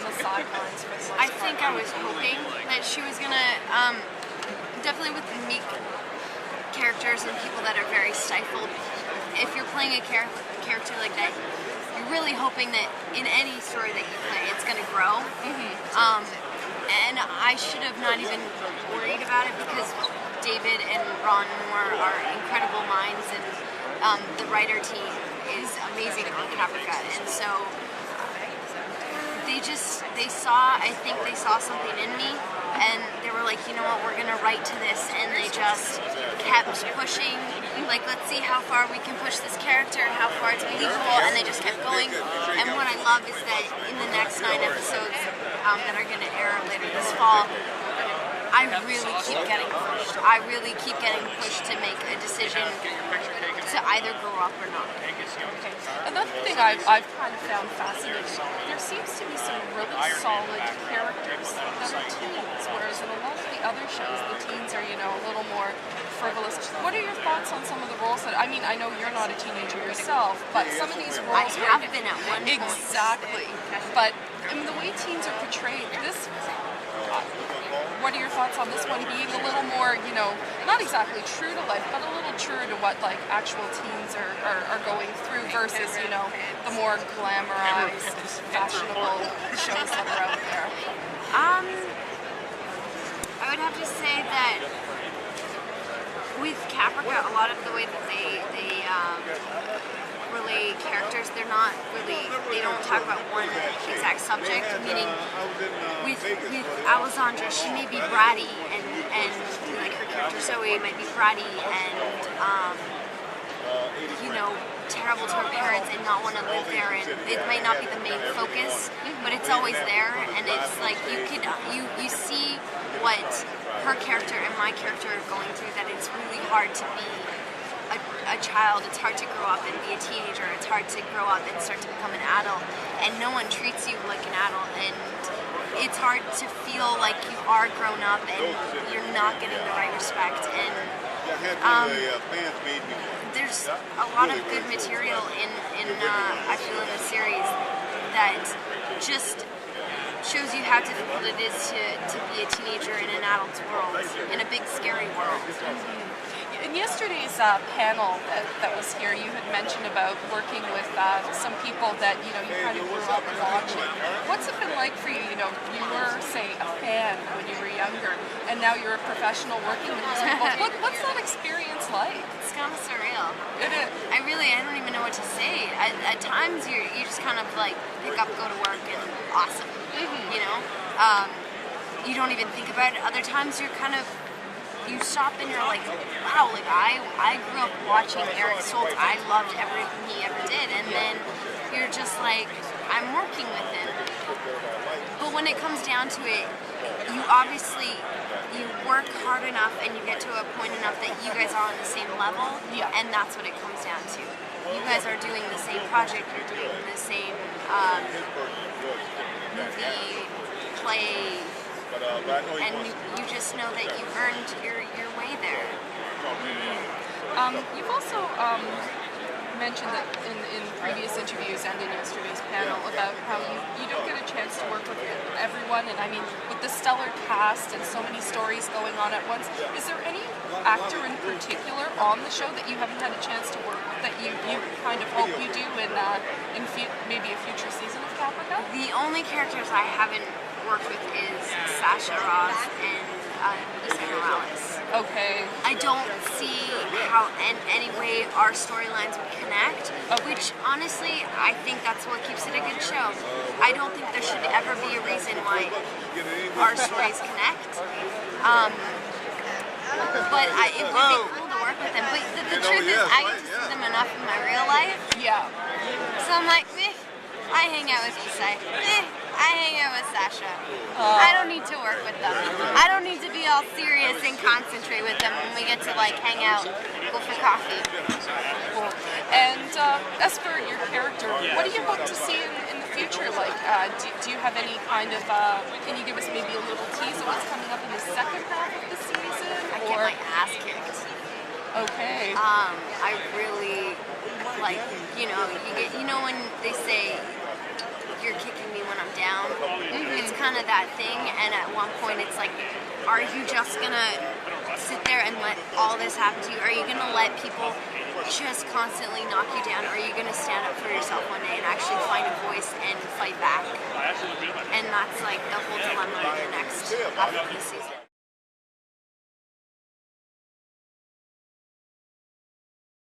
on the sidelines for the most I part. think I was hoping that she was gonna, definitely with the meek characters and people that are very stifled. If you're playing a character like that, you're really hoping that in any story that you play, it's gonna grow. And I should have not even worried about it because David and Ron Moore are incredible minds, and the writer team is amazing on Caprica, and so I think they saw something in me, and they were like, you know what, we're gonna write to this, and they just kept pushing, like, let's see how far we can push this character, how far it's believable, and they just kept going. And what I love is that in the next 9 episodes that are gonna air later this fall, I really keep getting pushed. I really keep getting pushed to make a decision to either grow up or not. Okay. Another thing I've kind of found fascinating, there seems to be some really solid characters that are teens, whereas in a lot of the other shows, the teens are, a little more frivolous. What are your thoughts on some of the roles that, I know you're not a teenager yourself, but some of these roles... I have been at one point. Exactly. But, the way teens are portrayed, what are your thoughts on this one being a little more, not exactly true to life, but a little truer to what actual teens are going through versus, the more glamorized, fashionable shows that are out there? I would have to say that with Caprica, a lot of the way that they relay characters, they don't talk about one exact subject, meaning with Alessandra, she may be bratty and like her character Zoe might be bratty and terrible to her parents and not want to live there, and it might not be the main focus, but it's always there, and it's like you see what her character and my character are going through, that it's really hard to be a child, it's hard to grow up and be a teenager, it's hard to grow up and start to become an adult, and no one treats you like an adult, and it's hard to feel like you are grown up and you're not getting the right respect, and there's a lot of good material I feel in the series that just shows you how difficult it is to be a teenager in an adult's world, in a big scary world. In yesterday's panel that was here, you had mentioned about working with some people that you kind of grew up watching. What's it been like for you? You were, say, a fan when you were younger, and now you're a professional working with these people. What's that experience like? It's kind of surreal. It is. I don't even know what to say. At times, you just kind of like pick up, go to work, and awesome. You don't even think about it. Other times, you're kind of. You stop and you're like, wow, I grew up watching Eric Stoltz. I loved everything he ever did, and then you're just like, I'm working with him. But when it comes down to it, you work hard enough and you get to a point enough that you guys are on the same level, and that's what it comes down to. You guys are doing the same project, you're doing the same movie, play, and you just know that you've earned your way there. You've also mentioned that in previous interviews and in yesterday's panel about how you don't get a chance to work with everyone, and with the stellar cast and so many stories going on at once, is there any actor in particular on the show that you haven't had a chance to work with that you kind of hope you do in maybe a future season of Caprica? The only characters I haven't worked with is Sasha Ross and Lisa Morales. Okay. I don't see how in any way our storylines would connect, which honestly, I think that's what keeps it a good show. I don't think there should ever be a reason why our stories connect. But it would be cool to work with them. But the truth is, I get to see them enough in my real life. Yeah. So I'm like, I hang out with Isai. I hang out with Sasha. I don't need to work with them. I don't need to be all serious and concentrate with them when we get to hang out, go for coffee. Cool. And as for your character, what do you hope to see in the future? Do you have any kind of, can you give us maybe a little tease of what's coming up in the second half of the season? I get my ass kicked. Okay. I really, when they say you're kicking me when I'm down. It's kind of that thing, and at one point it's like, are you just gonna sit there and let all this happen to you? Are you gonna let people just constantly knock you down? Or are you gonna stand up for yourself one day and actually find a voice and fight back? And that's like the whole dilemma in the next half of the season.